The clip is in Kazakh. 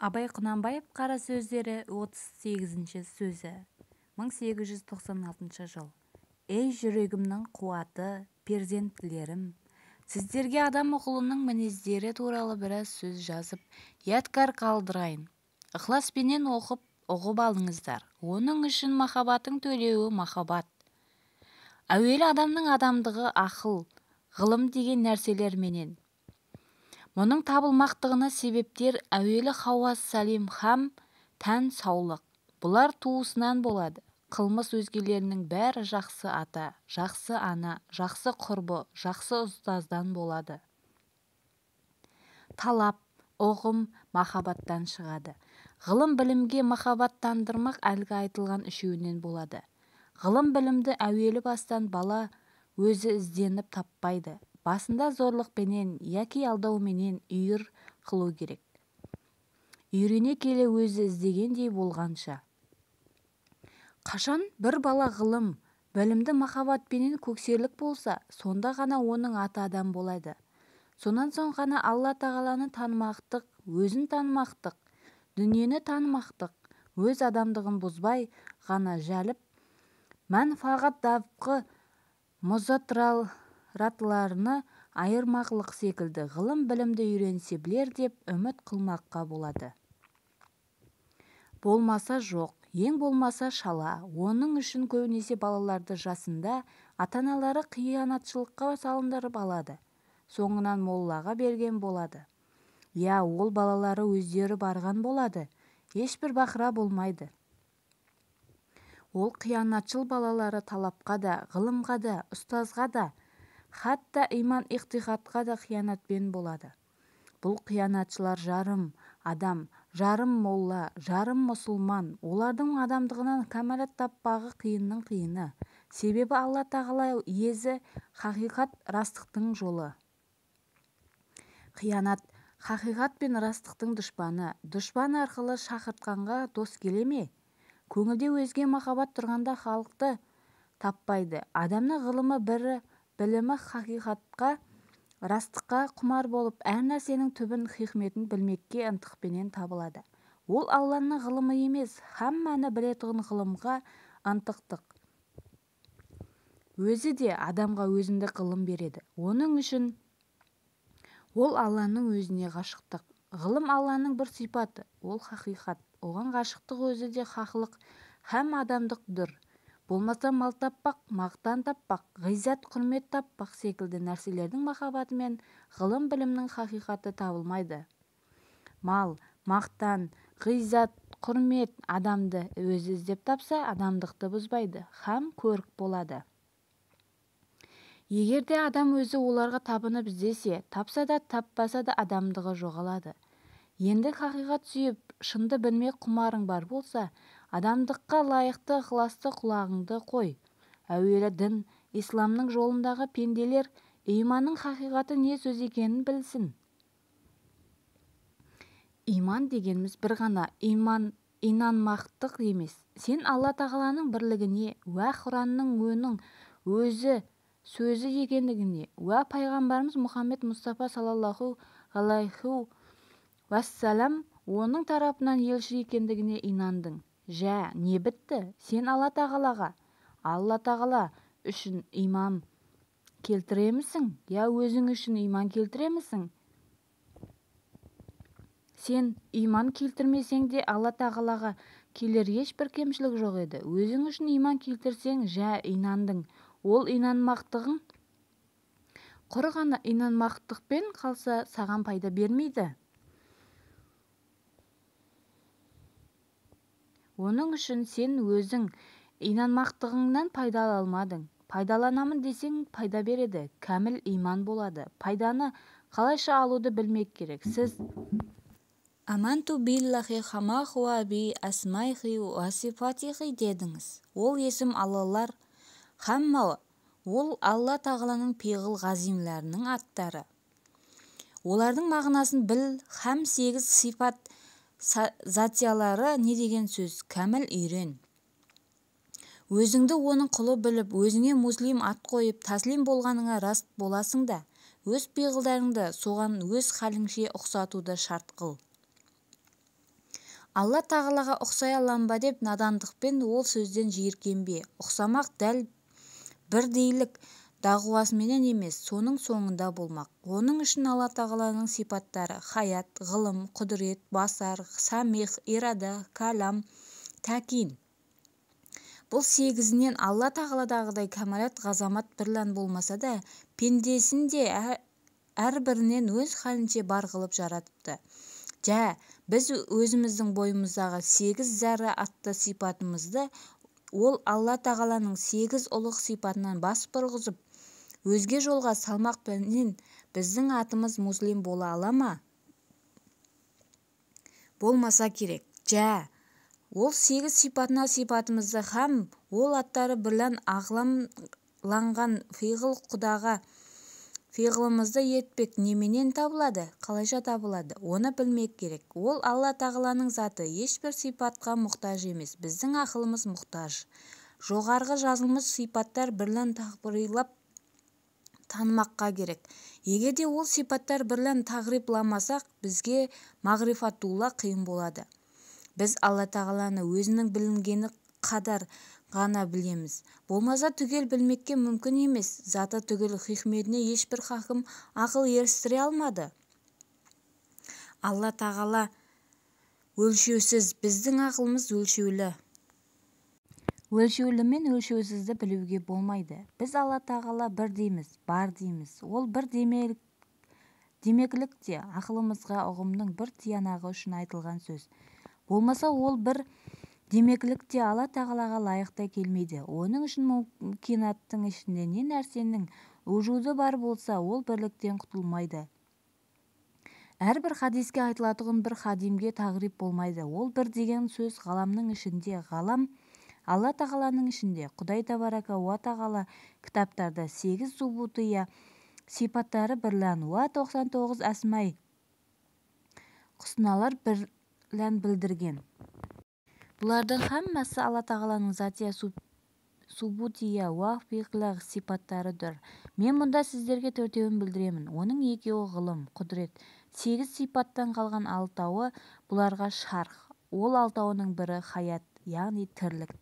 Абай Құнанбаев қара сөздері 38-ші сөзі 1896 жыл. Ей жүрегімнің қуаты, перзентлерім, сіздерге адам ұғылының мінездері туралы біраз сөз жазып, ядкар қалдырайын. Ықыласпенен ұғып алыңыздар. Оның үшін махаббаттың төлеуі махаббат. Әуелі адамның адамдығы ақыл, ғылым деген нәрселерменен. Мұның табылмақтығына себептер әуелі Хауас Салим һәм тән саулық. Бұлар туысынан болады. Қылмыс өзгелерінің бәрі жақсы ата, жақсы ана, жақсы құрбы, жақсы ұстаздан болады. Талап, ұғым махаббаттан шығады. Ғылым білімге махаббаттандырмақ әлгі айтылған үшеуінен болады. Ғылым білімді әуелі бастан бала өзі ізденіп таппайды. Басында зорлықпенен, яки алдауменен үйір қылу керек. Үйрене келе өзі іздегендей болғанша. Қашан бір бала ғылым, білімді махаббатпенен көксерлік болса, сонда ғана оның аты адам болады. Сонан соң ғана Алла тағаланы танымақтық, өзін танымақтық, дүниені танымақтық, өз адамдығын бұзбай ғана жәліп, мәнфағат давқы мұзатыратыларыны айырмақлық секілді ғылым білімді үйренсе білер деп үміт қылмаққа болады. Болмаса жоқ, ең болмаса шала. Оның үшін көбінесе балаларды жасында ата-аналары қиянатшылыққа салындырып алады. Соңынан моллаға берген болады. Я, ол балалары өздері барған болады. Ешбір бақыра болмайды. Ол қиянатшыл балалары талапқа да, ғылымға да, ұстазға да, хатта иман иқтиқатқа да қиянатпен болады. Бұл қиянатшылар жарым адам, жарым молла, жарым мұсылман. Олардың адамдығынан кәмәлат таппағы қиынның қиыны. Себебі Алла тағала езі хақиқат растықтың жолы. Қиянат хақиқат пен растықтың дұшпаны. Дұшпан арқылы шақыртқанға дос келе ме? Көңілде өзге махаббат тұрғанда халықты таппайды. Адамның ғылымы бірі, білімі хақиқатқа, растыққа құмар болып, әр нәрсенің түбін, хикметін білмекке ынтықпенен табылады. Ол Алланың ғылымы емес, һәммәні білетұғын ғылымға ынтықтық. Өзі де адамға өзіндік ғылым береді. Оның үшін ол Алланың өзіне ғашықтық. Ғылым Алланың бір сипаты, ол хақиқат. Оған ғашықтық өзі де хақлық һәм адамдық дүр. Болмаса мал таппақ, мақтан таппақ, ғиззат, құрмет таппақ секілді нәрселердің махаббатымен ғылым білімнің хақиқаты табылмайды. Мал, мақтан, ғиззат, құрмет адамды өзі іздеп тапса, адамдықты бұзбайды, һәм көрік болады. Егер де адам өзі оларға табынып іздесе, тапса да, таппаса да адамдығы жоғалады. Енді хақиқат сүйіп, шынды білмек құмарың бар болса, адамдыққа лайықты ықыласты құлағыңды қой. Әуелі дін, исламның жолындағы пенделер иманның хақиқаты не сөз екенін білсін. Иман дегеніміз бір ғана инанмақтық емес. Сен Алла тағаланың бірлігіне, уә Құранның оның өзі сөзі екендігіне, уә пайғамбарымыз Мұхаммед Мұстафа саллаллаху алейхи уассалам оның тарапынан елші екендігіне инандың. Жә, не бітті? Сен Алла тағала үшін иман келтіремісің? Я өзің үшін иман келтіремісің? Сен иман келтірмесең де Алла тағалаға келер ешбір кемшілік жоқ еді. Өзің үшін иман келтірсең, жә, инандың. Ол инанмақтығың құр ғана инанмақтықпен қалса саған пайда бермейді. Оның үшін сен өзің инанмақтығыңнан пайдала алмадың. Пайдаланамын десең пайда береді, кәміл иман болады. Пайданы қалайша алуды білмек керек. Сіз аманту биллахи хама хуа би асмайхи ва сифатихи дедіңіз. Ол есім Аллалар хамма, ол Алла тағаланың пиғыл ғазимлерінің аттары. Олардың мағынасын біл, һәм 8 сифат затиялары не деген сөз? Кәміл үйрен. Өзіңді оның құлы біліп, өзіңе муслим ат қойып, таслим болғаныңа раст боласың да, өз пиғылдарыңды соған өз халіңше ұқсатуды шарт қыл. алла тағалаға ұқсай алам ба деп надандықпен ол сөзден жиіркенбе. Ұқсамақ дәл бірдейлік дағуасыменен емес, соның соңында болмақ. Оның үшін алла тағаланың сипаттары хаят, ғылым, құдірет, басар, самих, ирада, калам, тәкин. Бұл сегізінен алла тағаладағыдай кәмалат, ғазамат, бірлән болмаса да, пендесін де әрбірінен өз халінше бар қылып жаратыпты. Біз өзіміздің бойымыздағы 8 зәрі атты сипатымызды ол алла тағаланың 8 ұлық сипатынан бас бұрғызып, өзге жолға салмақпенен біздің атымыз муслим бола ала ма? Болмаса керек. Ол 8 сипатына сипатымызды һәм ол аттары бірлән ағламланған фиғыл құдаға фиғылымызды етпек неменен табылады? Қалайша табылады? Оны білмек керек. Ол алла тағаланың заты ешбір сипатқа мұқтаж емес. Біздің ақылымыз мұқтаж. Жоғарғы жазылмыш сипаттар бірлән тағриблап танымаққа керек. Егерде ол сипаттар бірлән тағрибламасақ, бізге мағрифатулла қиын болады. Біз алла тағаланы өзінің білінгені қадар ғана білеміз. Болмаса түгел білмекке мүмкін емес. Заты түгел хикметіне ешбір хакім ақыл ерістіре алмады. Алла тағала өлшеусіз, біздің ақылымыз өлшеулі. Өлшеулі мен өлшеусізді білуге болмайды. Біз алла тағала бір дейміз, бар дейміз. Ол бір демекілік те ақылымызға ұғымның бір тиянағы үшін айтылған сөз. Болмаса ол бір демекілік те алла тағалаға лайықтай келмейді. Оның үшін мүмкинаттың ішінде не нәрсенің ужуды бар болса, ол бірліктен құтылмайды. Әрбір хадиске айтылатұғын бір хадимге тағриб болмайды. Ол бір деген сөз ғаламның ішінде, ғалам алла тағаланың ішінде. Құдай табарака уа тағала кітаптарда 8 субутия сипаттары бірлән уа 99 әсмай құсналар бірлән білдірген. Бұлардың һәммәсі алла тағаланың затия субутия уа фиғлах сипаттарыдыр. Мен мұнда сіздерге 4-еуін білдіремін. Оның 2-еуі ғылым, құдірет. 8 сипаттан қалған 6-ы бұларға шарх. Ол 6-ының бірі хаят, яғни тірлік.